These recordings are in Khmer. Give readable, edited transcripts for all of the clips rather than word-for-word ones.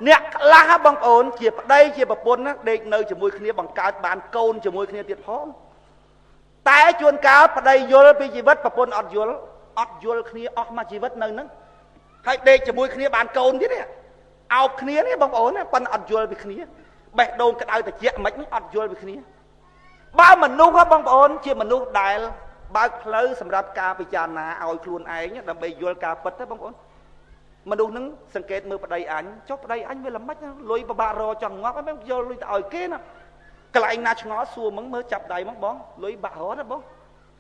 អ្នកខ្លះបងប្អូនជាប្តីជាប្រពន្ធណាដេកនៅជាមួយគ្នាបង្កើតបានកូនជាមួយគ្នាទៀតផងតែជួនកាលប្តីយល់ពីជីវិតប្រពន្ធអត់យល់គ្នាអស់មកជីវិតនៅហ្នឹងហើយដេកជាមួយគ្នាបានកូនទៀតនេះអោបគ្នានេះបងប្អូនណាប៉ុន្តែអត់យល់ពីគ្នាបេះដូងក្តៅត្រជាក់មិនអត់យល់ពីគ្នាបើមនុស្សបងប្អូនជាមនុស្សដែលបើកផ្លូវសម្រាប់ការពិចារណាឲ្យខ្លួនឯងដើម្បីយល់ការពិតទេបងប្អូនមនុស្សនឹងសង្កេតមើលប្តីអញចុះប្តីអញវាល្មិចលុយពិបាករចង់ងាប់ហើយមិនយកលុយទៅឲ្យគេណាកន្លែងណាឆ្ងល់សួរហ្មងមើលចាប់ដៃហ្មងបងលុយបាក់រត់ណាបង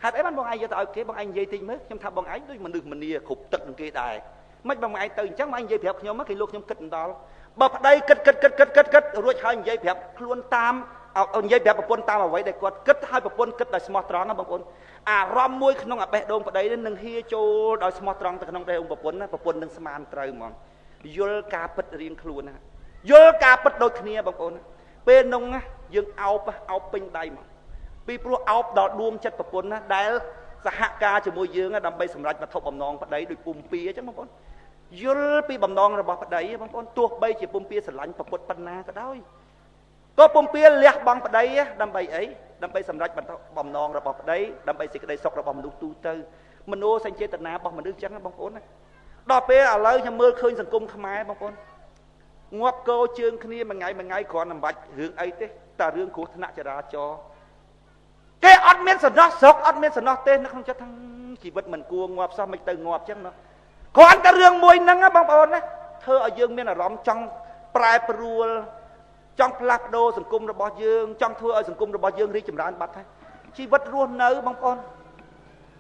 ហេតុអីបានបងឯងយកទៅឲ្យគេបងឯងនិយាយតិចមើលខ្ញុំថាបងឯងដូចមនុស្សម្នាគ្រប់ទឹកនឹងគេដែរមិនបងឯងទៅអញ្ចឹងបងឯងនិយាយប្រាប់ខ្ញុំគេលោកខ្ញុំគិតមិនដល់បើប្តីគិតរួចហើយនិយាយប្រាប់ខ្លួនតាមនិយាយប្រាប់ប្រពន្ធតាមអ្វីដែលគាត់គិតហើយប្រពន្ធគិតដោយស្មោះត្រង់ណាបងប្អូនអារម្មណ៍មួយក្នុងអាបេះដូងប្តីនឹងហៀចូលដោយស្មោះត្រង់ទៅក្នុងបេះដូងប្រពន្ធណាប្រពន្ធនឹងស្មានត្រូវហ្មងយល់ការពិតរៀងខ្លួនណាយល់ការពិតដូចគ្នាបងប្អូនពេលនោះណាយើងអោបពេញដៃមកពីព្រោះអោបដល់ដួងចិត្តប្រពន្ធណាដែលសហការជាមួយយើងដើម្បីសម្រេចវត្ថុបំណងប្តីដូចពុំពីអញ្ចឹងបងប្អូនយល់ពីបំណងរបស់ប្តីបងប្អូនទោះបីជាពុំពីស្រឡាញ់ប្រពុតប៉ុណ្ណាក៏ដោយក៏ពុំពីលះបង់ប្តីដើម្បីអីដើម្បីសម្រេចបំណងរបស់ប្តីដើម្បីសេចក្តីសុខរបស់មនុស្សទូទៅមនោសញ្ចេតនារបស់មនុស្សអញ្ចឹងបងប្អូនណាដល់ពេលឥឡូវខ្ញុំមើលឃើញសង្គមខ្មែរបងប្អូនងាប់កោជើងគ្នាមួយថ្ងៃគ្រាន់តែបាច់រឿងអីទេតែរឿងគ្រោះថ្នាក់ចរាចរណ៍គេអត់មានសំណោះស្រុកអត់មានសំណោះទេនៅក្នុងចិត្តថាជីវិតមិនគួរងាប់សោះមិនទៅងាប់អញ្ចឹងណាគ្រាន់តែរឿងមួយហ្នឹងបងប្អូនណាធ្វើឲ្យយើងមានអារម្មណ៍ចង់ប្រែប្រួលចង់ផ្លាស់ប្ដូរសង្គមរបស់យើងចង់ធ្វើឲ្យសង្គមរបស់យើងរីកចម្រើនបាត់ហើយជីវិតរស់នៅបងប្អូន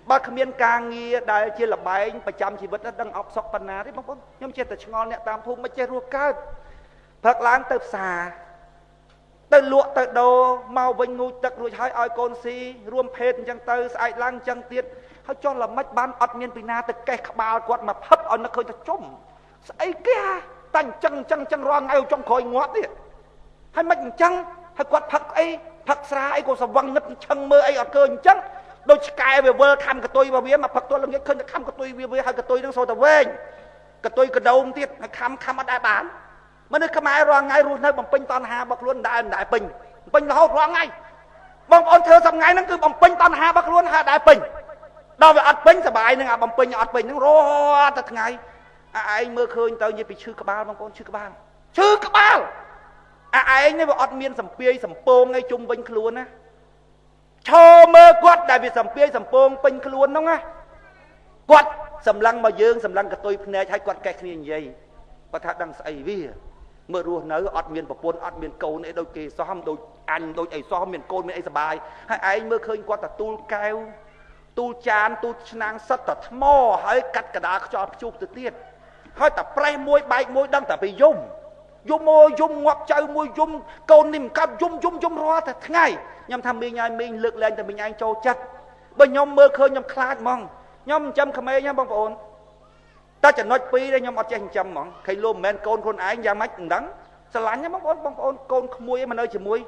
បើគ្មានការងារដែលជាលបែងប្រចាំជីវិតដឹងអបសុកប៉ុណ្ណាទេបងប្អូនខ្ញុំចេះតែឆ្ងល់អ្នកតាមភូមិមិនចេះរស់កើតព្រឹកឡើងទៅផ្សារទៅលក់ទៅដូរមកវិញងូតទឹករួចហើយឲ្យកូនស៊ីរួមភេទអញ្ចឹងទៅស្អែកឡើងអញ្ចឹងទៀតហើយចុះល្មិចបានអត់មានពីណាទៅកេះក្បាលគាត់មកផឹបឲ្យនឹកឃើញថាជុំស្អីគេតែអញ្ចឹងរាល់ថ្ងៃចុងក្រោយងាប់ទៀតហើយមិនអញ្ចឹងហើយគាត់ផឹកអីផឹកស្រាអីក៏ស្វឹងនឹកឆឹងមើលអីអត់ឃើញអញ្ចឹងដូចឆ្កែវាវិលខំកតុយរបស់វាមកផឹកទល់ល្ងាចឃើញតែខំកតុយវាហើយកតុយនឹងសូវតែវែងកតុយកដោមទៀតហើយខំអត់ដែរបានមនុស្សខ្មែររាល់ថ្ងៃរស់នៅបំពេញតណ្ហារបស់ខ្លួនដែរពេញរហូតរាល់ថ្ងៃបងប្អូនធ្វើសប្ថ្ងៃហ្នឹងគឺបំពេញតណ្ហារបស់ខ្លួនហើយដែរពេញដល់វាអត់ពេញសបាយនឹងអាបំពេញអត់ពេញហ្នឹងរាល់តែថ្ងៃឯងមើលឃើញទៅនិយាយពីឈឺក្បាលបងប្អូនឈឺក្បាលឯងនេះវាអត់មានសម្ពាយសម្ពងអីជុំវិញខ្លួនណាឈរមើលគាត់ដែលវាសម្ពាយសម្ពងពេញខ្លួនហ្នឹងណាគាត់សម្លឹងមកយើងសម្លឹងកតុយភ្នែកឲ្យគាត់កេះគ្នានិយាយគាត់ថាដឹងស្អីវាមើលរស់នៅអត់មានប្រពន្ធអត់មានកូនអីដូចគេសោះដូចអញដូចអីសោះមានកូនមានអីសុបាយហើយឯងមើលឃើញគាត់ទទួលកែវទូលចានទូលឆ្នាំងសិតតែថ្មហើយកាត់កដាលខ្យល់ព្យុះទៅទៀតហើយតែប្រេះមួយបែកមួយដឹងតែពីយំងាប់ចៅមួយយំកូននេះមិនកាប់យំរាល់តែថ្ងៃខ្ញុំថាមីងឲ្យមីងលើកលែងតែមីងឯងចូលចិត្តបើខ្ញុំមើលឃើញខ្ញុំខ្លាចហ្មងខ្ញុំចិញ្ចឹមក្មេងហ្នឹងបងប្អូនតែចំណុចពីរដែលខ្ញុំអត់ចេះចិញ្ចឹមហ្មងឃើញលោកមិនមែនកូនខ្លួនឯងយ៉ាងម៉េចមិនដឹងស្រឡាញ់ហ្នឹងបងប្អូនកូនក្មួយមកនៅជាមួយ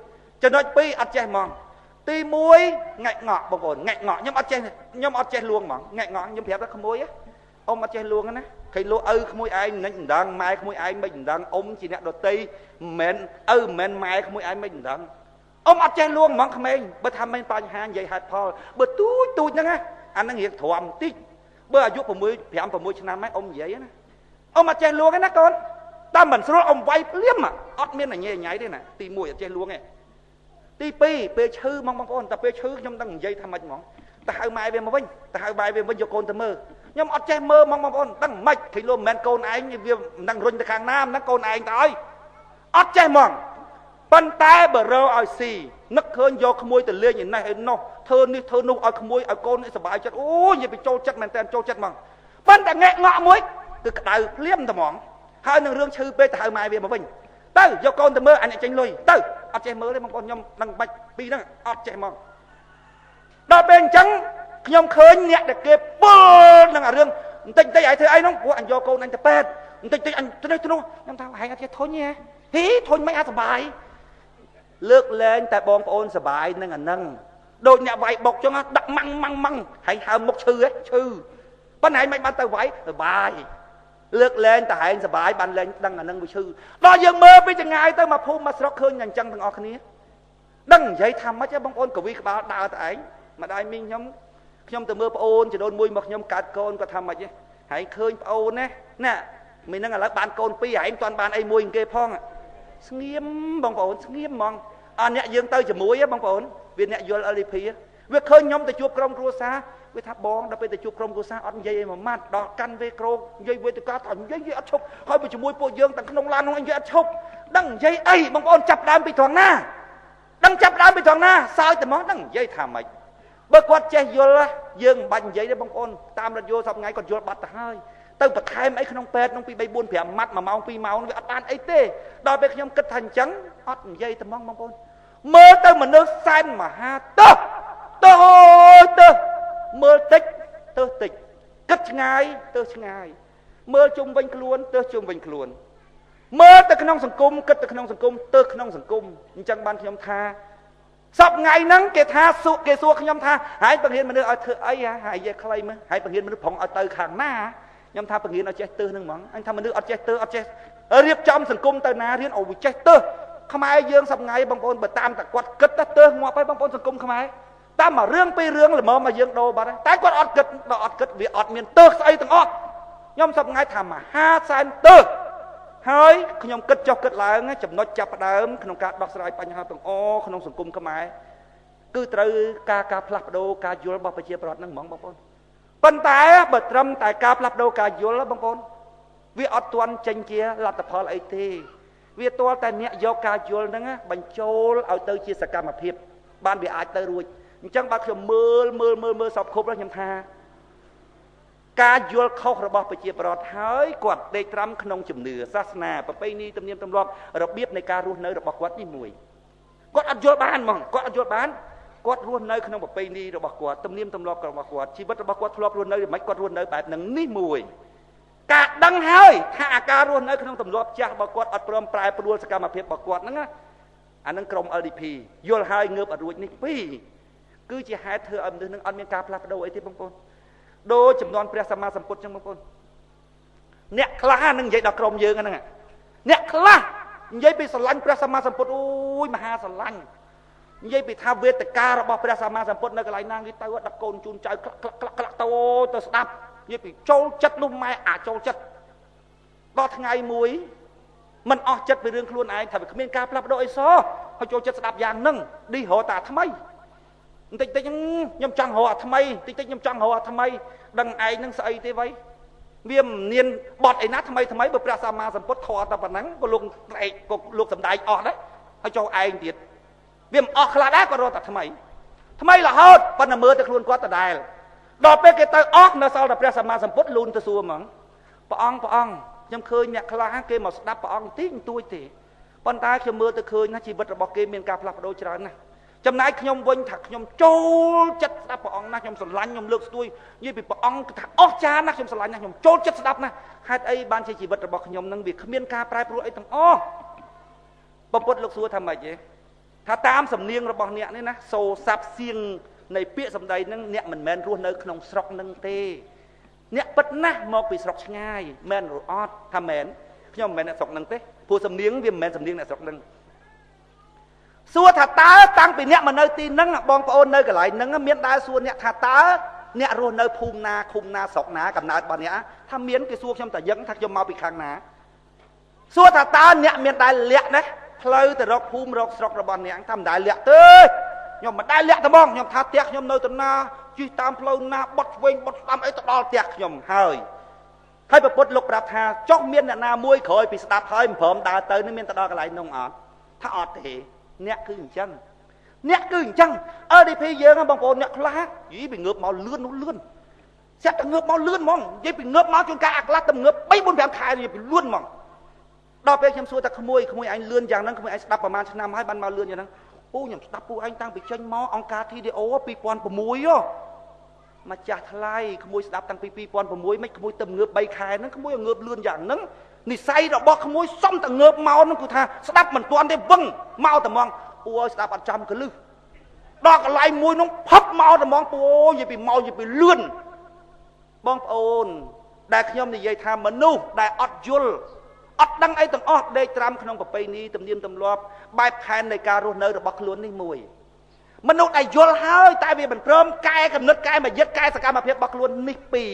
ចំណុចពីរអត់ចេះហ្មងទី1ងាក់ងក់បងប្អូនងាក់ងក់ខ្ញុំអត់ចេះលួងហ្មងងាក់ងក់ខ្ញុំប្រាប់ថាក្មួយអ៊ំអត់ចេះលួងណាឃើញលោកឪក្មួយឯងមិនដឹងម៉ែក្មួយឯងមិនដឹងអ៊ំជាអ្នកដតីមិនមែនឪមិនមែនម៉ែក្មួយឯងមិនដឹងអ៊ំអត់ចេះលួងហ្មងក្មេងបើថាមិនបញ្ហានិយាយហេតុផលបើទូចហ្នឹងណាអាហ្នឹងរៀងទ្រាំបន្តិចបើអាយុ5 6ឆ្នាំហ្នឹងអ៊ំនិយាយណាអ៊ំអត់ចេះលួងទេណាកូនតែមិនស្រួលអ៊ំវាយភ្លាមអត់មានអញញ៉ៃទេណាទី1អត់ចេះលួងទេទី2ពេលឈឺហ្មងបងប្អូនតែពេលឈឺខ្ញុំដឹងនិយាយថាម៉េចហ្មងទៅហៅម៉ែវាមកវិញយកកូនទៅមើលខ្ញុំអត់ចេះមើលហ្មងបងប្អូនដឹងមិនឃើញលោកមិនមែនកូនឯងវាមិនដឹងរុញទៅខាងណាមិនដឹងកូនឯងទៅឲ្យអត់ចេះហ្មងប៉ុន្តែបើរកឲ្យស៊ីនឹកឃើញយកក្មួយទៅលេងឯនេះឯនោះធ្វើនេះធ្វើនោះឲ្យក្មួយឲ្យកូនសុបាយចិត្តអូយនិយាយពីចូលចិត្តមែនតើចូលចិត្តហ្មងប៉ុន្តែងាក់ងក់មួយគឺក្តៅភ្លាមតែហ្មងហើយនឹងរឿងឈឺពេកទៅហៅម៉ែវាមកវិញទៅយកកូនទៅមើលអញចេញលុយទៅអត់ចេះមើលទេបងប្អូនខ្ញុំដឹងបាច់ពីហ្នឹងអត់ចេះហ្មងដល់ពេលអញ្ចឹងខ្ញុំឃើញអ្នកដែលគេពុលនឹងអារឿងបន្តិចឲ្យធ្វើអីហ្នឹងពួកអញយកកូនអញទៅពេទ្យបន្តិចអញទៅនេះខ្ញុំថាហែងអត់ចេះធុញទេហីធុញមិនអាចសុបាយលើកលែងតែបងប្អូនសុបាយនឹងអាហ្នឹងដូចអ្នកវាយបុកចឹងដាក់ម៉ាំងហើយហើមុខឈឺប៉ុន្តែឯងមិនបានទៅវាយសុបាយ เลือกแรงแต่หายสบายบันแรงดังอันนั้นไปชื่อรอยังเมื่อไปจะง่ายเต้มาพูดมาสระคืนอย่างจังทั้งออกนี้ดังใจทำมาจะบางคนกับวิกบาดาวแต่มาได้มิ่งยมแต่เมื่อโอนจะโดนมวยหมกยมกัดโกนก็ทำมาจะหายคืนโอนนะน่ะมีนั่งอะไรบานโกนปีหายตอนบานไอ้มวยเกยพ่องอ่ะเงียบบางคนเงียบมองอันเนี้ยยังเตยจะมวยบางคนเวียนเนี้ยยลอริพีเวเคยยมแต่จูบกรมครัวซาเวทับบองเราไปแต่จูบกรมครัวซาอันใหญ่มามัดดอกกันเวโครใหญ่เวตุกาถอนใหญ่อัดชกคอยไปจะมวยปวดเยืองแต่ขนมลานน้องอันใหญ่อัดชกดังใหญ่ไอ้บางคนจับดามไปทางหน้าดังจับดามไปทางหน้าสายแต่มองดังใหญ่ทำไมเบิกวัดเจยยลละยืงบันใหญ่ได้บางคนตามรถโยสับไงก่อนโยบัตรให้ตั้งแต่ไทม์ไอ้ขนมเป็ดน้องปีใบบุญเผียมัดมาเมาปีเมาอัดบานไอ้เต้ดอยไปขยมกระทันจังอัดใหญ่แต่มองบางคนเมื่อตั้งมันเนื้อสั้นมาหาเต้เมื่อติดติดกัดง่ายง่ายเมื่อจุ่มวันคลวนจุ่มวันคลวนเมื่อแต่ขนมสังคมกัดแต่ขนมสังคมขนมสังคมจังบันขยมทาสับไงนั่งเกทาสุเกสัวขยมทาหายประเห็นมันเนื้อเอาเธอไอ้หายเยอะใครมั้ยหายประเห็นมันผ่องเอาเตยขางหน้ายมทาประเห็นเอาเจเตอร์นึงมั้งอันทำมันเนื้อเอาเจเตอร์เอาเจเรียบจำสังคมเตยนาเรียนเอาเจเตอร์ขมายเยืองสับไงบางคนเปิดตามแต่กวดกัดเตอร์หัวไปบางคนสังคมขมายตามมาเรื่องไปเรื่องหรือมาเยืองโดบัดแต่กวดอดกัดวิอดเมียนเตอร์ใส่ตั้งออกยมสับไงทำมา500,000เตอร์เฮ้ยขยมกัดจอกกัดหลังจำนวนจับเดิมขนมการดอกสลายปัญหาตั้งอ้อขนมสังคมขมายคือตรึการพลับโดการยุลบไปเชียร์ปลอดนั่งมองบางคนปัญแต่เบิดรำแต่การพลับโดการยุลแล้วบางคนวิอดตัวนจังเกียลัตพอลไอทีวิตัวแต่เนี้ยโยการยุลนั่งบรรจุเอาเตอร์เชียร์สกรรมเพียบบ้านวิอาเตอร์รวยจังบางคนมือสอบครบแล้วยำทาการยุลเข้าระบบไปเชียร์ปลอดเฮ้ยกวดได้ตรำขนมจุ่มเนื้อศาสนาประเพณีตำเนียมตำรอบระเบียบในการรู้เนื้อระบบวัดนี่มวยกวดอัดยุลบ้านมั่งกวดอัดยุลบ้านกวดรู้เนื้อขนมประเพณีระบบกวดตำเนียมตำรอบระบบกวดชีวิตระบบกวดทลบรู้เนื้อไม่กวดรู้เนื้อแบบหนึ่งนี่มวยกาดังเฮ้ยถ้าอาการรู้เนื้อขนมตำรอบจ้าระบบกวดอัดปลอมปลายปลวลสกรรมเพียบระบบกวดนั่นนะอันนั้นกรม LDP ยุลเฮ้ยเงือบอัดรุ่ยนี่พี่คือจะหาเธออันหนึ่งอันมีการพลัดโดยที่บางคนโดยจำนวนพระสัมมาสัมพุทธจังบางคนเนี่ยคลาหนึ่งใหญ่ดอกกรมเยอะกันนั่นเนี่ยคลาใหญ่ไปสลันพระสัมมาสัมพุทธโอ้ยมหาสลันใหญ่ไปทำเวทการระบอบพระสัมมาสัมพุทธในกลายนางที่เตยดักโกนจูนใจคลักโตเตอสดับใหญ่ไปโจลจัดนุ่มไม้โจลจัดก็ทั้งไงมวยมันออกจัดไปเรื่องคล้วนไอ้ถ้าไปมีการพลัดโดยซอเขาโจลจัดสดับอย่างนั่งดีหัวตาทำไมติดยังจังหัวทำไมติดยังจังหัวทำไมดังไอ้นั่งใส่เตไว้เบี้ยมเนียนบอดไอ้นัททำไมบุปผาสามาสัมปทอตะปนังก็ลงไอ้ก็ลงสำได้ออกได้ให้เจ้าไอ้เดียดเบี้ยมออกขลาได้ก็รอแต่ทำไมล่ะฮอดปนมือตะครุนก็ตะได้ดอกเป๊กเตอออกนะซาลบุปผาสามาสัมปทลุนตะซัวมั้งปะองยังเคยเนี่ยคลาเกมหมดดับปะองติ้งตัวเตะปนตาเชื่อมือตะเคยนะชีวิตระบบเกมเมียนการพลัดโดยจรานะจำนายขยมวันถักขยมโจจัดดับปะองนะขยมสลันขยมเลือกตัวยี่ปีปะองถักออกจานนะขยมสลันนะขยมโจจัดดับนะให้ไอ้บ้านชีวิตระบบขยมนั่งบีขมิ้นกาปลายปลุกไอ้ตั้งอ้อปะปดเลือกตัวทำไมเจ๊ถ้าตามสำเนียงระบบเนี่ยนี่นะโซซับเสียงในเปี้ยสำใดนั่งเนี่ยมันแมนรู้เนื้อขนมสกนั่งเตเนี่ยปัดนะมองปีสกง่ายแมนรู้ออดทำแมนขยมแมนสกนั่งเตผู้สำเนียงเวียมแมนสำเนียงเนี่ยสกนั่งสัวถ้าตาตั้งปีเนี้ยมันเนยตีนั่งบองปะโอนเนยกับไหลนั่งเมียนได้สัวเนี่ยถ้าตาเนี่ยรู้เนยภูมินาคุมนาสกนากับนาบ้านเนี้ยถ้าเมียนกี่สัวชมแต่ยังถ้าจะมาปีข้างนาสัวถ้าตาเนี่ยเมียนได้เละนะเพลย์แต่รกภูมิรกสกระบานเนี่ยทำได้เละเต้ยยมมันได้เละตะมองยมท่าเตียกยมเนยตะนาจีตามเพลย์นาบดเวงบดตามไอ้ตะดอลเตียกยมเฮ้ยให้ประพฤติลูกปราบทาจ้องเมียนนามุ้ยเคยปีสตาร์เฮ้ยผมด่าเตยนี่เมียนตะดอลกับไหลนงอ่อนถ้าอดเถเนี่ยคือจังเนี่ยคือจังđi phiเยอะบางคนเนี่ยคลายี่bị ngợp máu lươn nó lươn sẽ ngợp máu lươn mongยี่bị ngợp máu cho cả ác lát tầm ngợp bay buôn vẹn khaiยี่bị lươn mong đo pe xem xui taขโมยanh lươnอย่างนั้นขโมยanh đậpประมาณชั้นน้ำให้บันมาลươnอย่างนั้นโอ้ยอย่างดับปูanhตั้งไปเชนม้อองการที่เดียวปีปอนประมวยอ่ะมาจากทลายขโมยดับตั้งปีปอนประมวยไม่ขโมยเติมเงือบใบคายนั้นขโมยเงือบเลื่อนอย่างนั้นนี่ไซดอกบอกขโมยซ่อมแต่เงือบเมานั่นกูท่าดับเหมือนตัวได้บังเมาแต่มองปูดับอัดจำกันลึกดอกอะไรมวยน้องพับเมาแต่มองปูอย่าไปเมาอย่าไปเลื่อนบองโอน ដែលខ្ញុំនិយាយថាមនុស្សដែលអត់យល់អត់ដឹងអីទាំងអស់ដេកត្រាំក្នុងប្រពៃណីទំនៀមទម្លាប់បែបផែននៃការរស់នៅរបស់ខ្លួននេះមួយមនុស្សដែលយល់ហើយតែវាមិនព្រមកែកំណត់កែមយិតកែសកម្មភាពរបស់ខ្លួននេះពីរ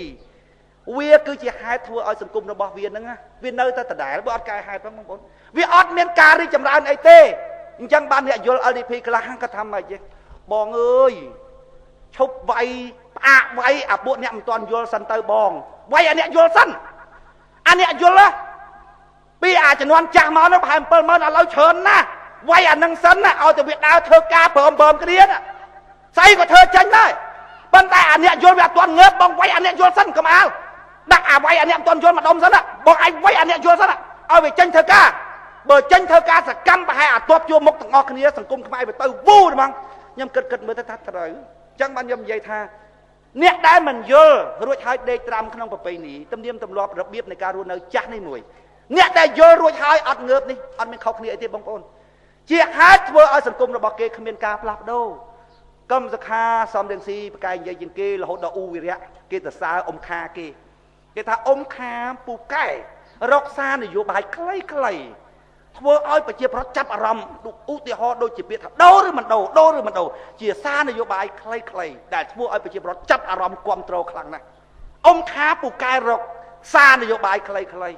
វាគឺជាហេតុធ្វើឲ្យសង្គមរបស់វាហ្នឹងវានៅតែដដែលបើអត់កែហេតុផងបងប្អូនវាអត់មានការរីកចម្រើនអីទេអញ្ចឹងបានអ្នកយល់ LDP ខ្លះគាត់ថាម៉េចទេបងអើយឈប់វាយផ្អាកវាយអាពួកអ្នកមិនទាន់យល់សិនទៅបងវាយអាអ្នកយល់សិនអាអ្នកយល់ពីអាចំនួនចាស់មកនោះប្រហែល 70000 ឥឡូវច្រើនណាស់វាយអានឹងសិនណាឲ្យតែវាដើរធ្វើការព្រមគ្នាណាស្អីក៏ធ្វើចេញដែរប៉ុន្តែអាអ្នកយល់វាអត់ទាន់ងើបបងវាយអាអ្នកយល់សិនកុំអាលដាក់អាវាយអាអ្នកមិនទាន់យល់ម្ដុំសិនណាបងឯងវាយអាអ្នកយល់សិនណាឲ្យវាចេញធ្វើការបើចេញធ្វើការសកម្មប្រហែលអាទប់ជួមុខទាំងអស់គ្នាសង្គមខ្មែរវាទៅវូហ្មងខ្ញុំគិតមើលទៅថាត្រូវអញ្ចឹងបានខ្ញុំនិយាយថាអ្នកដែលមិនយល់រួចហើយដេកត្រាំក្នុងប្រពៃណីទំនៀមទម្លាប់របៀបនៃការរស់នៅចាស់នេះមួយអ្នកដែលយល់រួចហើយអត់ងើបនេះអត់មានខុសគ្នាអីទេបងប្អូនជាហេតុធ្វើឲ្យសង្គមរបស់គេគ្មានការផ្លាស់ប្ដូរកម្មសខាសំរងស៊ីប្រកែកនិយាយជាងគេរហូតដល់អ៊ូវិរៈគេទៅសើអ៊ំខាគេថាអ៊ំខាពូកែរកសារនយោបាយខ្លីធ្វើឲ្យប្រជាប្រដ្ឋចាប់អារម្មណ៍ឧទាហរណ៍ដូចជាពាក្យថាដូរឬមិនដូរជាសារនយោបាយខ្លីដែលធ្វើឲ្យប្រជាប្រដ្ឋចាប់អារម្មណ៍គ្រប់គ្រងខ្លាំងណាស់អ៊ំខាពូកែរកសារនយោបាយខ្លី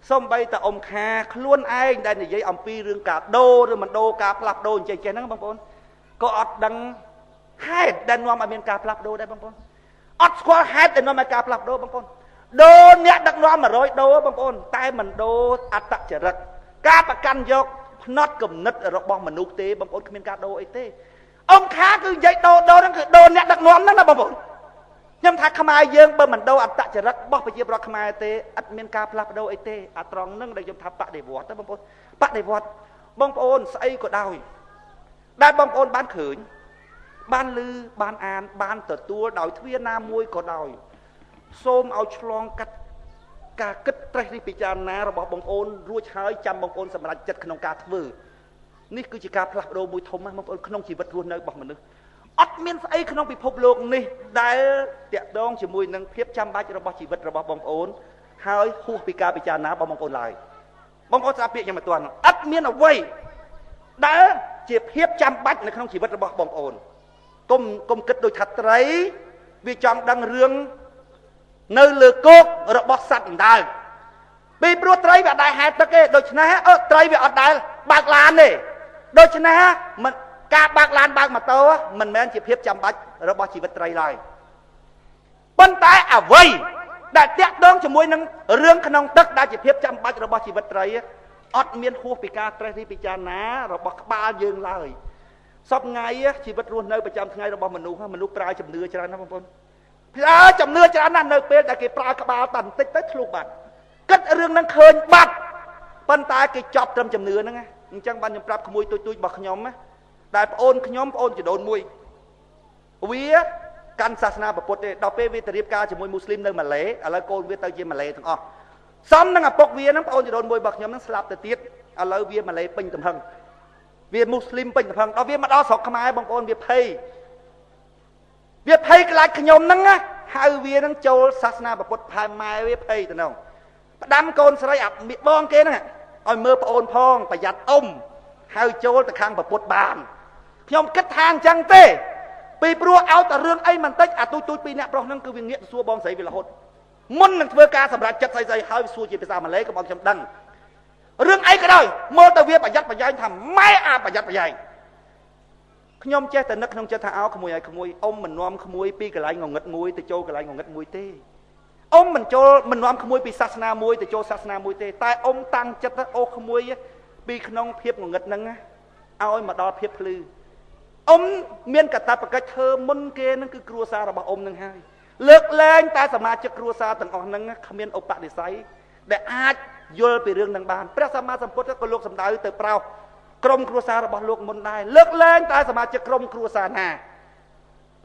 សូម្បីតែអ៊ំខាខ្លួនឯងដែលនិយាយអំពីរឿងការដូរឬមិនដូរការផ្លាស់ប្ដូរអញ្ចឹងហ្នឹងបងប្អូនក៏អត់ដឹងហេតុដែលនាំឲ្យមានការផ្លាស់ប្ដូរដែរបងប្អូនអត់ស្គាល់ហេតុដែលនាំឲ្យការផ្លាស់ប្ដូរបងប្អូនដូរអ្នកដឹកនាំ100ដូរបងប្អូនតែមិនដូរអត្តចរិតការប្រកាន់យកផ្នត់គំនិតរបស់មនុស្សទេបងប្អូនគ្មានការដូរអីទេអ៊ំខាគឺនិយាយដូរហ្នឹងគឺដូរអ្នកដឹកនាំហ្នឹងណាបងប្អូនខ្ញុំថាខ្មែរយើងបើមិនដូរអត្តចរិតរបស់ប្រជាប្រដ្ឋខ្មែរទេអត់មានការផ្លាស់ប្ដូរអីទេអាត្រង់ហ្នឹងដែលខ្ញុំថាបដិវត្តទៅបងប្អូនបដិវត្តបងប្អូនស្អីក៏ដោយដែលបងប្អូនបានឃើញបានឮបានអានបានទទួលដោយទ្វារណាមួយក៏ដោយសូមឲ្យឆ្លងកាត់ការគិតត្រេះរិះពិចារណារបស់បងប្អូនរួចហើយចាំបងប្អូនសម្រេចចិត្តក្នុងការធ្វើនេះគឺជាការផ្លាស់ប្ដូរមួយធំណាស់បងប្អូនក្នុងជីវិតរស់នៅរបស់មនុស្សអត់មានស្អីក្នុងពិភពលោកនេះដែលតាក់ទងជាមួយនឹងភាពចាំបាច់របស់ជីវិតរបស់បងប្អូនហើយហួសពីការពិចារណារបស់បងប្អូនឡើយបងប្អូនស្ដាប់ពាក្យខ្ញុំមិនទាន់អត់មានអ្វីដែលជាភាពចាំបាច់នៅក្នុងជីវិតរបស់បងប្អូនកុំគិតដូចថាត្រីវាចង់ដឹងរឿងនៅលើគោករបស់សត្វអណ្ដើកពីព្រោះត្រីវាអត់ដែលហែលទឹកទេដូច្នេះត្រីវាអត់ដែលបើកឡានទេដូច្នេះមិនការបើកឡានបើកម៉ូតូមិនមែនជាភាពចាំបាច់របស់ជីវិតត្រីឡើយប៉ុន្តែអ្វីដែលតាក់ទងជាមួយនឹងរឿងក្នុងទឹកដែលជាភាពចាំបាច់របស់ជីវិតត្រីអត់មានហួសពីការត្រេះរិះពិចារណារបស់ក្បាលយើងឡើយសពថ្ងៃជីវិតរស់នៅប្រចាំថ្ងៃរបស់មនុស្សប្រើជំនឿច្រើនណាស់បងប្អូនប្រើជំនឿច្រើនណាស់នៅពេលដែលគេប្រើក្បាលតែបន្តិចទៅធ្លុះបាត់គិតរឿងហ្នឹងឃើញបាត់ប៉ុន្តែគេចប់ត្រឹមជំនឿហ្នឹងអញ្ចឹងបានខ្ញុំប្រាប់ក្មួយទូចរបស់ខ្ញុំដែលប្អូនខ្ញុំប្អូនចដូនមួយវាកាន់សាសនាពុទ្ធទេដល់ពេលវាទៅរៀបការជាមួយមូស្លីមនៅម៉ាឡេឥឡូវកូនវាទៅជាម៉ាឡេទាំងអស់សំនឹងឪពុកវាហ្នឹងប្អូនចដូនមួយរបស់ខ្ញុំហ្នឹងស្លាប់ទៅទៀតឥឡូវវាម៉ាឡេពេញទំហឹងវាមូស្លីមពេញទំហឹងដល់វាមកដល់ស្រុកខ្មែរបងប្អូនវាភ័យខ្លាចខ្ញុំហ្នឹងហៅវាហ្នឹងចូលសាសនាពុទ្ធផែម៉ែវាភ័យទៅនោះផ្ដាំកូនស្រីអាបងគេហ្នឹងឲ្យមើលប្អូនផងប្រយ័ត្នអ៊ំហៅចូលទៅខាងពុទ្ធបានខ្ញុំគិតថាអញ្ចឹងទេពីព្រោះឲ្យតែរឿងអីបន្តិចអាទូចពីរអ្នកប្រុសហ្នឹងគឺវាងាកទៅសួរបងស្រីវារហូតមុននឹងធ្វើការសម្រាប់ចិត្តស្អីហើយសួរជាភាសាម៉ាឡេក៏បងខ្ញុំដឹងរឿងអីក៏ដោយមើលទៅវាប្រយ័ត្នប្រយែងថាម៉ែអាប្រយ័ត្នប្រយែងខ្ញុំចេះតែនឹកក្នុងចិត្តថាក្មួយឲ្យក្មួយអ៊ំមិននាំក្មួយពីកន្លែងងងឹតមួយទៅចូលកន្លែងងងឹតមួយទេអ៊ំមិននាំក្មួយពីសាសនាមួយទៅចូលសាសនាមួយទេតែអ៊ំតាំងចិត្តអូក្មួយពីក្នុងភាពងងឹតហ្នឹងឲ្យមកដល់ភាពភ្លឺអ៊ំមានកាតព្វកិច្ចធ្វើមុនគេហ្នឹងគឺគ្រួសាររបស់អ៊ំហ្នឹងហើយលើកលែងតែសមាជិកគ្រួសារទាំងអស់ហ្នឹងគ្មានឧបនិស្ស័យដែលអាចយល់ពីរឿងហ្នឹងបានព្រះសម្មាសម្ពុទ្ធក៏លោកសម្ដៅទៅប្រោសក្រុមគ្រួសាររបស់លោកមុនដែរលើកលែងតែសមាជិកក្រុមគ្រួសារណា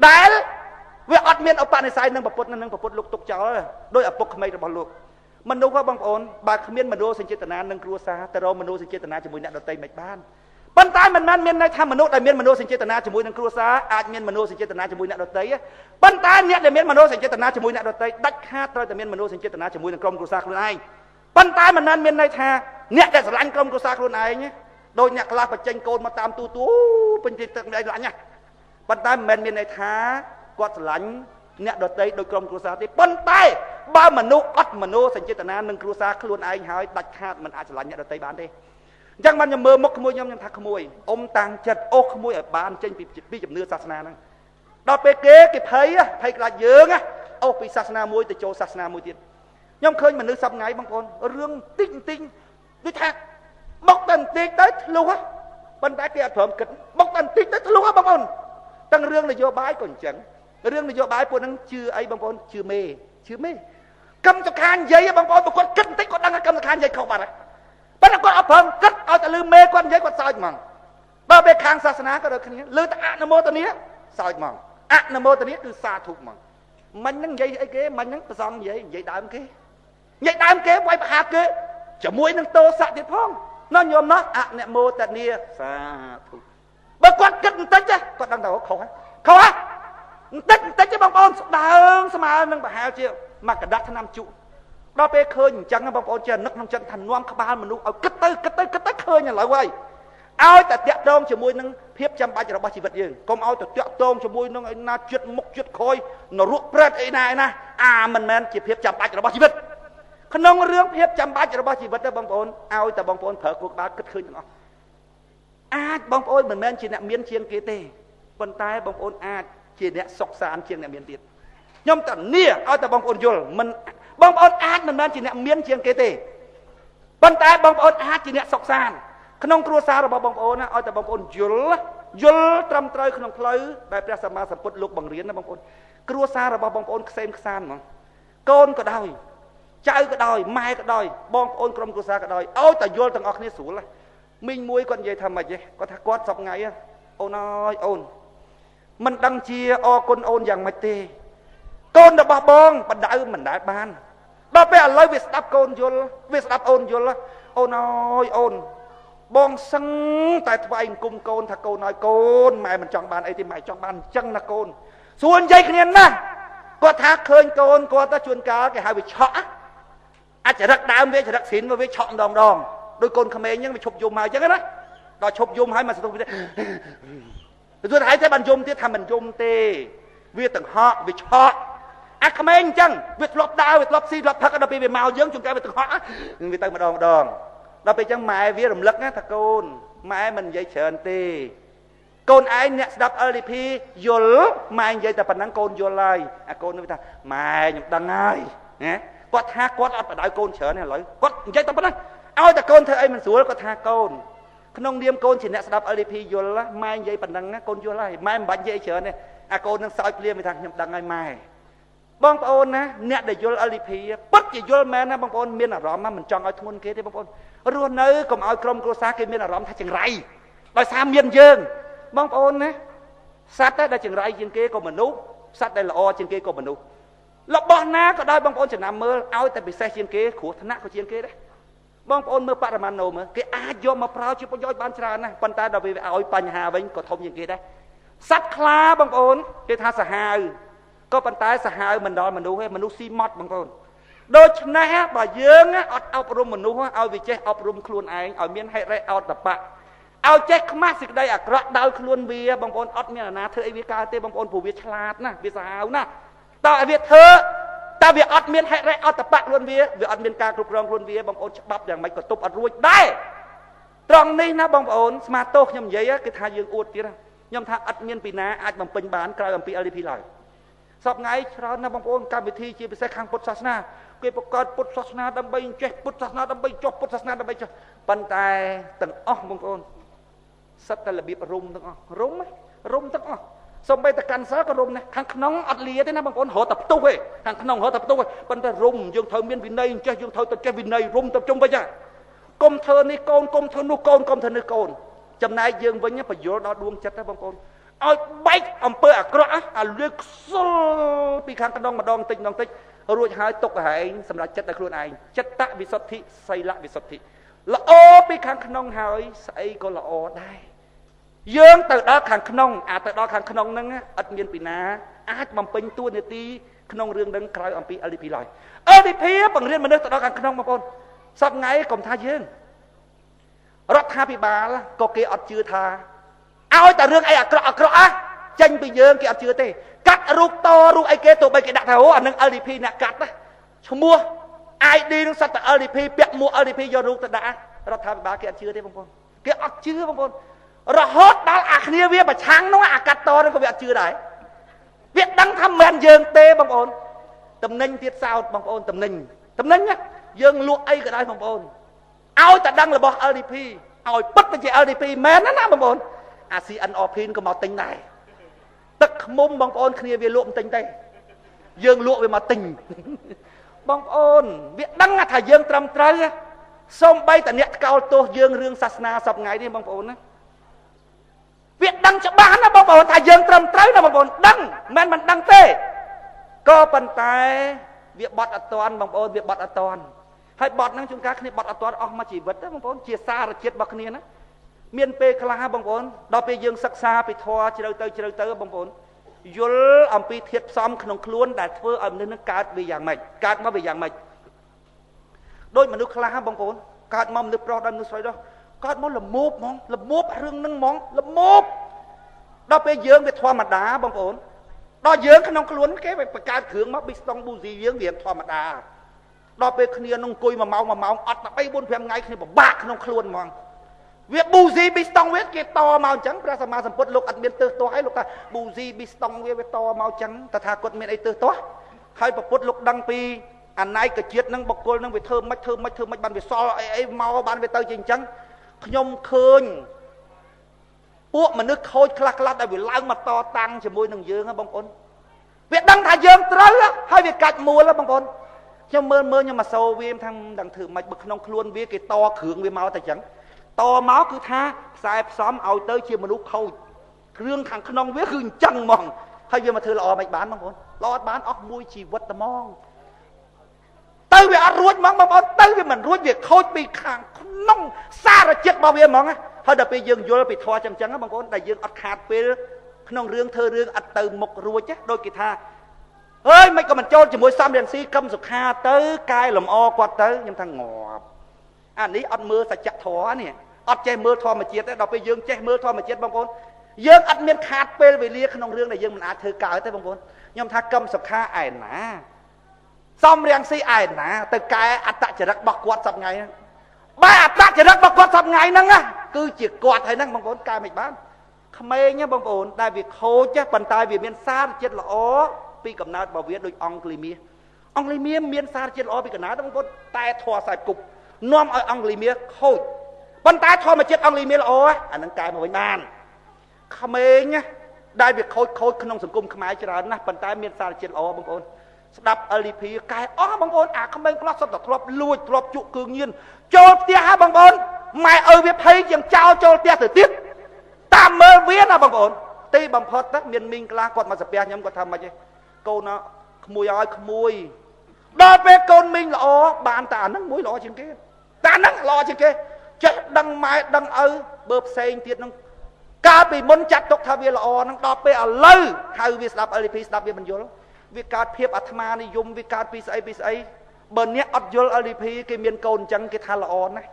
ដែលវាអត់មានឧបនិស្ស័យនឹងប្រពុតនឹងប្រពុតលោកទុកចោលដោយឪពុកក្មេករបស់លោកមនុស្សបងប្អូនបើគ្មានមនោសញ្ចេតនានឹងគ្រួសារទៅរកមនោសញ្ចេតនាជាមួយអ្នកដទៃមិនបាន ប៉ុន្តែមិនមែនមានន័យថាមនុស្សដែលមានមនោសញ្ចេតនាជាមួយនឹងគ្រួសារអាចមានមនោសញ្ចេតនាជាមួយអ្នកដទៃប៉ុន្តែអ្នកដែលមានមនោសញ្ចេតនាជាមួយអ្នកដទៃដាច់ខាតត្រូវតែមានមនោសញ្ចេតនាជាមួយនឹងក្រុមគ្រួសារខ្លួនឯងប៉ុន្តែមិនមែនមានន័យថាអ្នកដែលស្រឡាញ់ក្រុមគ្រួសារខ្លួនឯងដោយអ្នកខ្លះបញ្ចេញកូនមកតាមទូពេញទីទឹកមិនឯងឡាញ់ប៉ុន្តែមិនមែនមានន័យថាគាត់ស្រឡាញ់អ្នកដទៃដោយក្រុមគ្រួសារទេប៉ុន្តែបើមនុស្សអត់មនោសញ្ចេតនានឹងគ្រួសារខ្លួនឯងហើយដាច់ខាតមិនអាចស្រឡាញ់អ្នកដទៃបានទេអញ្ចឹងបានខ្ញុំមើលមុខក្មួយខ្ញុំថាក្មួយអ៊ំតាំងចិត្តអូសក្មួយឲ្យបានចេញពីជំនឿសាសនាហ្នឹងដល់ពេលគេភ័យខ្លាចយើងអូសពីសាសនាមួយទៅចូលសាសនាមួយទៀតខ្ញុំឃើញមនុស្សសប្ងៃបងប្អូនរឿងតិចដូចថាបុកតែបន្តិចទៅធ្លុះប៉ុន្តែគេអត់ព្រមគិតបុកតែបន្តិចទៅធ្លុះបងប្អូនទាំងរឿងនយោបាយក៏អញ្ចឹងរឿងនយោបាយពួកហ្នឹងជឿអីបងប្អូនជឿមេកម្មសខានិយាយបងប្អូនបើគាត់គិតបន្តិចគាត់ដឹងថាកម្មសខានិយាយខុសបាត់ហើយប៉ុន្តែគាត់អត់ព្រមគិតឲ្យតែលឺមេគាត់និយាយគាត់សើចហ្មងបើពេលខាងសាសនាក៏ដូចគ្នាលឺតែអនុមោទនាសើចហ្មងអនុមោទនាគឺសាធុហ្មងមិញហ្នឹងនិយាយអីគេមិញហ្នឹងប្រសងនិយាយដើមគេវាយប្រហាគេជាមួយនឹងតោសៈទៀតផងណោះញោមណោះអនុមោទនាសាធុបើគាត់គិតបន្តិចគាត់ដឹងថាខុសបន្តិចទេបងប្អូនស្ដើងស្មើនឹងប្រហែលជាមកកដាស់ឆ្នាំជក់ដល់ពេលឃើញអញ្ចឹងបងប្អូនចេះនឹកក្នុងចិត្តថានាំក្បាលមនុស្សឲ្យគិតទៅឃើញឥឡូវហើយឲ្យតែតាក់ទងជាមួយនឹងភាពចាំបាច់របស់ជីវិតយើងកុំឲ្យទៅតាក់ទងជាមួយនឹងឯណាជិតមុខជិតក្រោយនរកប្រែតអីណាមិនមែនជាភាពចាំបាច់របស់ជីវិតក្នុងរឿងភាពចាំបាច់របស់ជីវិតទេបងប្អូនឲ្យតែបងប្អូនប្រើគោលក្បាលគិតឃើញទាំងអស់អាចបងប្អូនមិនមែនជាអ្នកមានជាងគេទេប៉ុន្តែបងប្អូនអាចជាអ្នកសុខសាន្តជាងអ្នកមានទៀតខ្ញុំតានីឲ្យតែបងប្អូនយល់មិនបងប្អូនអាចមិនមែនជាអ្នកមានជាងគេទេប៉ុន្តែបងប្អូនអាចជាអ្នកសុខសាន្តក្នុងគ្រួសាររបស់បងប្អូនឲ្យតែបងប្អូនយល់ត្រឹមត្រូវក្នុងផ្លូវដែលព្រះសម្មាសម្ពុទ្ធលោកបង្រៀនណាបងប្អូនគ្រួសាររបស់បងប្អូនខ្សែមខ្សានហ្មងកូនក៏ដោយចៅក៏ដោយម៉ែក៏ដោយបងប្អូនក្រុមគ្រួសារក៏ដោយឲ្យតែយល់ទាំងអស់គ្នាស្រួលមីងមួយគាត់និយាយថាម៉េចទេគាត់ថាគាត់សប្ងៃអូនអើយអូនមិនដឹងជាអរគុណអូនយ៉ាងម៉េចទេកូនរបស់បងបដៅមិនដែលបានដល់ពេលឥឡូវវាស្ដាប់កូនយល់វាស្ដាប់អូនយល់អូនអើយអូនបងសឹងតែថ្វាយអង្គមកូនថាកូនឲ្យកូនម៉ែមិនចង់បានអីទេម៉ែចង់បានអញ្ចឹងណាកូនសួរនិយាយគ្នាណាគាត់ថាឃើញកូនគាត់ទៅជួនកាលគេហៅវាឆក់អាចរឹកដើមវាចរិតស៊ីនវាឆក់ម្ដងដោយកូនក្មេងអញ្ចឹងវាឈប់យំហើយអញ្ចឹងណាដល់ឈប់យំហើយមកសន្ទុះវាទៅហើយតែបានយំទៀតថាមិនយំទេវាទាំងហក់វាឆក់អាក្មេងអញ្ចឹងវាធ្លាប់ដើរវាធ្លាប់ស៊ីធ្លាប់ផឹកដល់ពេលវាមកយើងជួនកាលវាទាំងហក់វាទៅម្ដងដល់ពេលអញ្ចឹងម៉ែវារំលឹកណាថាកូនម៉ែមិននិយាយច្រើនទេកូនឯងអ្នកស្ដាប់ LDP យល់ម៉ែនិយាយតែប៉ុណ្ណឹងកូនយល់ហើយអាកូននឹងថាម៉ែខ្ញុំដឹងហើយណាគាត់ថាគាត់អត់បដៅកូនច្រើនទេឥឡូវគាត់និយាយតែប៉ុណ្ណឹងឲ្យតែកូនធ្វើអីមិនស្រួលគាត់ថាកូនក្នុងនាមកូនជាអ្នកស្ដាប់ LDP យល់ម៉ែនិយាយប៉ុណ្ណឹងកូនយល់ហើយម៉ែមិនបាច់និយាយច្រើនទេអាកូននឹងសើចភ្លាមថាខ្ញុំដឹងហើយម៉ែបងប្អូនណាអ្នកដែលយល់ LDP ពិតជាយល់មែនណាបងប្អូនមានអារម្មណ៍មិនចង់ឲ្យធ្ងន់គេទេបងប្អូនរស់នៅកុំឲ្យក្រុមគ្រួសារគេមានអារម្មណ៍ថាចង្រៃដោយសារមានយើងបងប្អូនណាសត្វដែលចង្រៃជាងគេក៏មនុស្សសត្វដែលល្អជាងគេក៏មនុស្សរបស់ណាក៏ដោយបងប្អូនចំណាំមើលឲ្យតែពិសេសជាងគេគ្រោះថ្នាក់ក៏ជាងគេដែរបងប្អូនមើលបរិមាណណូមើលគេអាចយកមកប្រើជាប្រយោជន៍បានច្រើនណាស់ប៉ុន្តែដល់ពេលឲ្យបញ្ហាវិញក៏ធំជាងគេដែរសត្វខ្លាបងប្អូនគេថាសាហាវក៏ប៉ុន្តែសាហាវមិនដល់មនុស្សទេមនុស្សស៊ីម៉ត់បងប្អូនដូច្នេះបើយើងអត់អប់រំមនុស្សឲ្យវាចេះអប់រំខ្លួនឯងឲ្យមានហេតុរេអោតបៈឲ្យចេះខ្មាស់សេចក្តីអាក្រក់ដោយខ្លួនវាបងប្អូនអត់មានអាណាធ្វើអីវាកើតទេបងប្អូនព្រោះវាឆ្លាតណាវាសាហាវណាតើឲ្យវាធ្វើតែវាអត់មានហេតុរេអតបៈខ្លួនវាអត់មានការគ្រប់គ្រងខ្លួនវាបងប្អូនច្បាប់យ៉ាងម៉េចក៏ទប់អត់រួចដែរត្រង់នេះណាបងប្អូនស្មាតោខ្ញុំនិយាយគេថាយើងអួតទៀតខ្ញុំថាអត់មានពីណាអាចបំពេញបានក្រៅអំពី LDP ឡើយសពថ្ងៃច្រើនណាស់បងប្អូនកម្មវិធីជាពិសេសខាងពុទ្ធសាសនាគេបង្កើតពុទ្ធសាសនាដើម្បីចេះពុទ្ធសាសនាដើម្បីចុះពុទ្ធសាសនាដើម្បីចុះប៉ុន្តែទាំងអស់បងប្អូនសិតតែរបៀបរុំទាំងអស់រុំទាំងអស់សំបីតែកាន់សិលក៏រុំដែរខាងក្នុងអត់លាទេណាបងប្អូនរត់តែផ្ទុះទេខាងក្នុងរត់តែផ្ទុះទេប៉ុន្តែរុំយើងត្រូវមានវិន័យចេះយើងត្រូវតែចេះវិន័យរុំទៅជុំវិញហ่ะកុំធ្វើនេះកូនកុំធ្វើនោះកូនកុំធ្វើនេះកូនចំណែកយើងវិញបញ្យល់ដល់ដួងចិត្តណាបងប្អូនឲ្យបែកអំពើអាក្រក់អាលឿខ្សុលពីខាងក្នុងម្ដងតិចរួចហើយទុកឲ្យឯងសម្រាប់ចិត្តដល់ខ្លួនឯងចិត្តវិសុទ្ធិសីលវិសុទ្ធិ ល្អពីខាងក្នុងហើយស្អីក៏ល្អដែរយើងទៅដល់ខាងក្នុងទៅដល់ខាងក្នុងហ្នឹងអត់មានពីណាអាចបំពេញតួនាទីក្នុងរឿងហ្នឹងក្រៅអំពី LDP ឡើយ LDP បង្រៀនមនុស្សទៅដល់ខាងក្នុងបងប្អូនសប្តាហ៍កុំថាយើងរដ្ឋាភិបាលក៏គេអត់ជឿថាឲ្យតែរឿងអីអាក្រក់ចេញពីយើងគេអត់ជឿទេកាត់រូបតរូបអីគេទោះបីគេដាក់ថាអូអានឹង LDP អ្នកកាត់ណាឈ្មោះ ID នឹងសត្វតែ LDP ពាក់មួក LDP យករូបទៅដាក់រដ្ឋាភិបាលគេអត់ជឿទេបងប្អូនគេអត់ជឿបងប្អូនរហូតដល់អាគ្នាវាប្រឆាំងនោះអាកាត់តនឹងក៏វាអត់ជឿដែរវាដឹងថាមិនមែនយើងទេបងប្អូនតំណែងទៀតសោតបងប្អូនតំណែងយើងលក់អីក៏ដោយបងប្អូនឲ្យតែដឹងរបស់ LDP ឲ្យពិតទៅជា LDP មែនណាបងប្អូនអា CNRP ក៏មកទិញដែរទឹកខ្មុំបងប្អូនគ្នាវាលក់មិនទិញទេយើងលក់វាមកទិញបងប្អូនវាដឹងថាយើងត្រឹមត្រូវសូម្បីតែអ្នកថ្កោលទោសយើងរឿងសាសនាសពថ្ងៃនេះបងប្អូនណាវាដឹងច្បាស់ណាបងប្អូនថាយើងត្រឹមត្រូវណាបងប្អូនដឹងមិនមែនមិនដឹងទេក៏ប៉ុន្តែវាបត់អត់តាន់បងប្អូនវាបត់អត់តាន់ហើយបត់ហ្នឹងជួនកាលគ្នាបត់អត់តាន់អស់មួយជីវិតទេបងប្អូនជាសារជាតិរបស់គ្នាណាមានពេលខ្លះបងប្អូនដល់ពេលយើងសិក្សាពីធម៌ជ្រៅទៅបងប្អូនយល់អំពីធាតុផ្សំក្នុងខ្លួនដែលធ្វើឲ្យមនុស្សនឹងកើតវាយ៉ាងម៉េចកើតមកវាយ៉ាងម៉េចដូចមនុស្សខ្លះបងប្អូនកើតមកមនុស្សប្រុសដល់មនុស្សស្រីដល់កើតមកល្មោបហ្មងល្មោបរឿងហ្នឹងហ្មងល្មោបដល់ពេលយើងវាធម្មតាបងប្អូនដល់យើងក្នុងខ្លួនគេបង្កើតគ្រឿងមកប៊ីស្តុងប៊ូស៊ីយើងវាធម្មតាដល់ពេលគ្នានឹងអង្គុយ1 ម៉ោងអត់តែ3 4 5ថ្ងៃគ្នាពិបាកក្នុងខ្លួនហ្មងវាប៊ូស៊ីប៊ីស្តុងវាគេតមកអញ្ចឹងព្រះសម្មាសម្ពុទ្ធលោកអត់មានទើសទាស់អីលោកថាប៊ូស៊ីប៊ីស្តុងវាតមកអញ្ចឹងតថាគតមានអីទើសទាស់ហើយព្រះពុទ្ធលោកដឹងពីអនាគជាតិនឹងបុគ្គលនឹងវាធ្វើមិនបានវាសល់អីមកបានវាទៅជាអញ្ចឹងខ្ញុំឃើញពួកមនុស្សខូចខ្លះដែលវាឡើងមកតតាំងជាមួយនឹងយើងបងប្អូនវាដឹងថាយើងត្រូវហើយវាកាច់មួលបងប្អូនខ្ញុំមើលខ្ញុំមកសូវវាថាដឹងធ្វើមិនបើក្នុងខ្លួនវាគេតគ្រឿងវាមកតែអញ្ចឹងតមកគឺថាខ្សែផ្សំឲ្យទៅជាមនុស្សខូចគ្រឿងខាងក្នុងវាគឺអញ្ចឹងហ្មងហើយវាមកធ្វើល្អមិនបានបងប្អូនល្អអត់បានអស់មួយជីវិតតែហ្មងទៅវាអត់រួចហ្មងបងប្អូនទៅវាមិនរួចវាខូចពីខាងក្នុងសារជាតិរបស់វាហ្មងហើយដល់ពេលយើងយល់ពីធម៌ចឹងបងប្អូនដែលយើងអត់ខាតពេលក្នុងរឿងធ្វើរឿងអត់ទៅមុខរួចដូចគេថាអើយមិនក៏មិនចូលជាមួយសំរៀងស៊ីកឹមសុខាទៅកែលំអគាត់ទៅខ្ញុំថាងាប់អានេះអត់មើលសច្ចធម៌នេះអត់ចេះមើលធម្មជាតិទេដល់ពេលយើងចេះមើលធម្មជាតិបងប្អូនយើងអត់មានខាតពេលវេលាក្នុងរឿងដែលយើងមិនអាចធ្វើកើតទេបងប្អូនខ្ញុំថាកឹមសុខាឯណាសំរៀងស៊ីឯណាទៅកែអត្តចរិតរបស់គាត់សប្តាហ៍ថ្ងៃហ្នឹងបើអត្តចរិតរបស់គាត់សប្តាហ៍ថ្ងៃហ្នឹងគឺជាគាត់ហើយហ្នឹងបងប្អូនកែមិនបានក្មេងបងប្អូនដែលវាខូចប៉ុន្តែវាមានសារជាតិល្អពីកំណើតរបស់វាដូចអង់គ្លីមៀមានសារជាតិល្អពីកំណើតបងប្អូនតែធွာខ្សែគប់នាំឲ្យអង់គ្លីមៀខូចប៉ុន្តែធម្មជាតិអង់គ្លីមៀល្អអានឹងកែមកវិញបានក្មេងដែលវាខូចក្នុងសង្គមខ្មែរច្រើនណាស់ប៉ុន្តែមានសារជាតិល្អបងប្អូនស្ដាប់ LDP កែអស់បងប្អូនអាក្មេងខ្លះសុទ្ធតែធ្លាប់លួចធ្លាប់ជក់គ្រឿងញៀនចូលផ្ទះហ่าបងប្អូនម៉ែឪវាភ័យជាងចោលចូលផ្ទះទៅទៀតតាមមើលវាណាបងប្អូនទីបំផុតទៅមានមីងខ្លះគាត់មកសាពះខ្ញុំគាត់ថាម៉េចទេកូនក្មួយឲ្យក្មួយដល់ពេលកូនមីងល្អបានតែអាហ្នឹងមួយល្អជាងគេតែអាហ្នឹងល្អជាងគេចេះដឹងម៉ែដឹងឪបើផ្សេងទៀតហ្នឹងកាលពីមុនចាត់ទុកថាវាល្អហ្នឹងដល់ពេលឥឡូវហៅវាស្ដាប់ LDP ស្ដាប់វាមិនយល់វាកើតភាពអាត្មានិយមវាកើតពីស្អីបើអ្នកអត់យល់ LDP គេមានកូនអញ្ចឹងគេថាល្អណាស់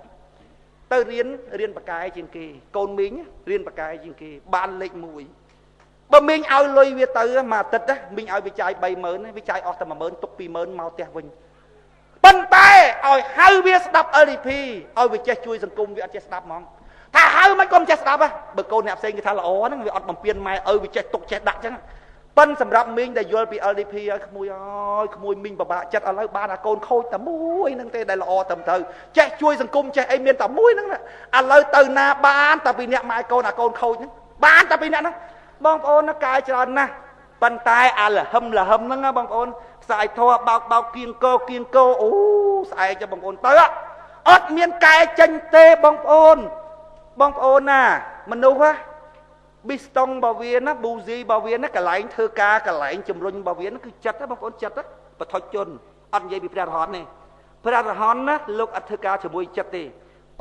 ទៅរៀនបកាយជាងគេកូនមីងរៀនបកាយជាងគេបានលេខ1បើមីងឲ្យលុយវាទៅមួយអាទិត្យមីងឲ្យវាចាយ 30000 វាចាយអស់តែ 10000 ទុក 20000 មកផ្ទះវិញប៉ុន្តែឲ្យហៅវាស្ដាប់ LDP ឲ្យវាចេះជួយសង្គមវាអត់ចេះស្ដាប់ហ្មងថាហៅមិនក៏មិនចេះស្ដាប់បើកូនអ្នកផ្សេងគេថាល្អហ្នឹងវាអត់បំពេញម៉ែឪវាចេះទុកចេះដាក់អញ្ចឹងប៉ុន្តែសម្រាប់មីងដែលយល់ពី LDP ឲ្យក្មួយមីងពិបាកចិត្តឥឡូវបានអាកូនខូចតែមួយហ្នឹងទេដែលល្អត្រឹមត្រូវចេះជួយសង្គមចេះអីមានតែមួយហ្នឹងឥឡូវទៅណាបានតែពីអ្នកម៉ែកូនអាកូនខូចហ្នឹងបានតែពីអ្នកហ្នឹងបងប្អូនកាយច្រើនណាស់ប៉ុន្តែអាលហឹមហ្នឹងបងប្អូនផ្សាយធေါ်បោកគៀងកោអូស្អែកចាំបងប្អូនទៅអត់មានកែចេញទេបងប្អូនណាមនុស្សប៊ីស្តុងរបស់វាណាប៊ូស៊ីរបស់វាណាកន្លែងធ្វើការកន្លែងជំរុញរបស់វាណាគឺចិត្តបងប្អូនចិត្តបឋិជនអត់និយាយពីព្រះរហន្តទេព្រះរហន្តណាលោកអត់ធ្វើការជាមួយចិត្តទេ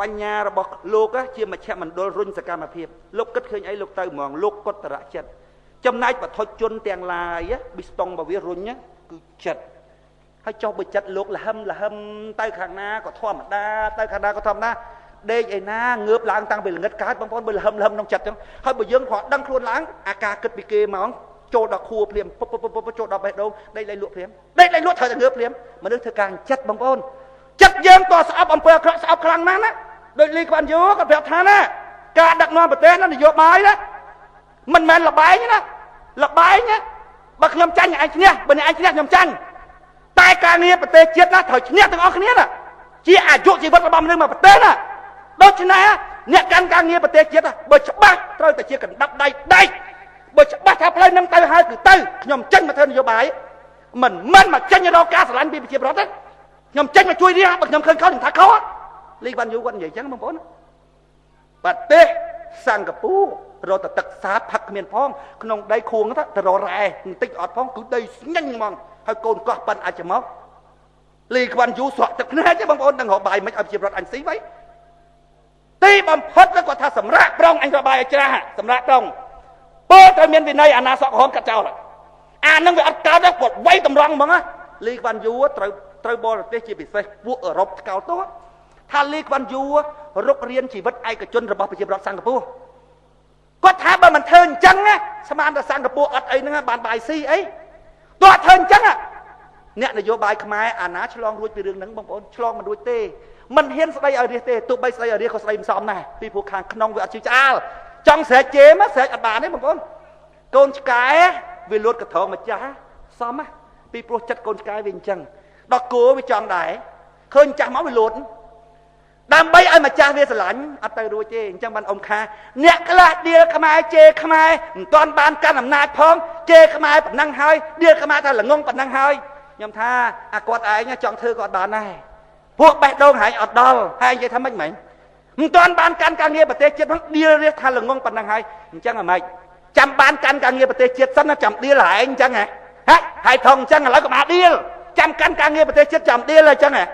បញ្ញារបស់លោកជាមជ្ឈមណ្ឌលរុញសកម្មភាពលោកគិតឃើញអីលោកទៅហ្មងលោកកត់តរចិត្តចំណែកបឋិជនទាំងឡាយប៊ីស្តុងរបស់វារុញគឺចិត្តហើយចុះបើចិត្តលោកលហឹមទៅខាងណាក៏ធម្មតាទៅខាងណាក៏ធម្មតាដេកឯណាងើបឡើងតាំងពីល្ងិតកើតបងប្អូនបើលហឹមក្នុងចិត្តចឹងហើយបើយើងគ្រាន់ដឹងខ្លួនឡើងអាការគិតពីគេហ្មងចូលដល់ខួរភ្លាមចូលដល់បេះដូងដេកលែងលក់ភ្លាមដេកលែងលក់ត្រូវតែងើបភ្លាមមនុស្សធ្វើការចិត្តបងប្អូនចិត្តយើងតស្អប់អំពើអាក្រក់ស្អប់ខ្លាំងណាស់ណាដូចលីក្វាន់យូគាត់ប្រាប់ថាណាការដឹកនាំប្រទេសណានយោបាយណាមិនមែនលបែងណាលបែងណាបើខ្ញុំចាញ់ឯងឈ្នះបើអ្នកឯងឈ្នះខ្ញុំចាញ់តែការងារប្រទេសជាតិណាត្រូវឈ្នះទាំងអស់គ្នាណាជាអាយុជីវិតរបស់មនុស្សមកប្រទេសណាដូច្នេះអ្នកកាន់ការងារប្រទេសជាតិបើច្បាស់ត្រូវតែជាកណ្ដាប់ដៃដែកបើច្បាស់ថាផ្លូវនឹងទៅហើយគឺទៅខ្ញុំចេញមកធ្វើនយោបាយមិនមកចេញរកការស្រឡាញ់ពីប្រជាពលរដ្ឋទេខ្ញុំចេញមកជួយរៀនបើខ្ញុំឃើញខុសខ្ញុំថាខុសលីវ៉ាន់យូគាត់និយាយចឹងបងប្អូនប្រទេសសិង្ហបុរីរត់ទឹកសាបផឹកគ្មានផងក្នុងដីខួងទៅរករ៉ែបន្តិចអត់ផងគឺដីស្ញញហ្មងហើយកូនកោះប៉ិនអាចមកលីវ៉ាន់យូស្រក់ទឹកភ្នែកទេបងប្អូននឹងរកបាយមិនឲ្យប្រជាពលរដ្ឋអញស៊ីໄວទីបំផុតគាត់ថាសម្រាប់ប្រងអញរកបាយឲ្យច្រាស់សម្រាប់ប្រងពលត្រូវមានវិន័យអាណាសក់ក្រហមកាត់ចោលអានឹងវាអត់កើតទេគាត់វាយតម្រង់ហ្មងលីវ៉ាន់យូត្រូវបរទេសជាពិសេសពួកអឺរ៉ុបស្កោតទៅថាលីវ៉ាន់យូរុករៀនជីវិតឯកជនរបស់ប្រជាពលរដ្ឋសិង្ហបុរីគាត់ថាបើមិនធ្វើអញ្ចឹងស្មានតែសិង្ហបុរីអត់អីហ្នឹងបានបាយស៊ីអីទោះអត់ធ្វើអញ្ចឹងអ្នកនយោបាយខ្មែរអាណាឆ្លងរួចពីរឿងហ្នឹងបងប្អូនឆ្លងមិនរួចទេមិនហ៊ានស្ដីឲ្យរាជទេទោះបីស្ដីឲ្យរាជក៏ស្ដីមិនសមដែរពីព្រោះខាងក្នុងវាអត់ជឿឆ្អាលចង់ស្រែកជេមស្រែកអត់បានទេបងប្អូនកូនឆ្កែវាលួតកត្រងម្ចាស់សមពីព្រោះចិត្តកូនឆ្កែវាអញ្ចឹងដល់គោវាចង់ដែរឃើញចាស់មកវាលួតដើម្បីឲ្យម្ចាស់វាស្រឡាញ់អត់ទៅរួចទេអញ្ចឹងបានអ៊ំខាអ្នកខ្លះដៀលខ្មែរជេរខ្មែរមិនទាន់បានកាន់អំណាចផងជេរខ្មែរប៉ុណ្ណឹងហើយដៀលខ្មែរថាល្ងងប៉ុណ្ណឹងហើយខ្ញុំថាអាគាត់ឯងចង់ធ្វើក៏អត់បានដែរពួកបេះដូងហែងអត់ដល់ហើយនិយាយថាម៉េចមិនទាន់បានកាន់ការងារប្រទេសជាតិផងដៀលរៀសថាល្ងងប៉ុណ្ណឹងហើយអញ្ចឹងអាម៉េចចាំបានកាន់ការងារប្រទេសជាតិសិនណាចាំដៀលហែងអញ្ចឹងហ៎ហើយថងអញ្ចឹងឥឡូវក៏បានដៀលចាំកាន់ការងារប្រទេសជាតិចាំដៀលអញ្ចឹងហ៎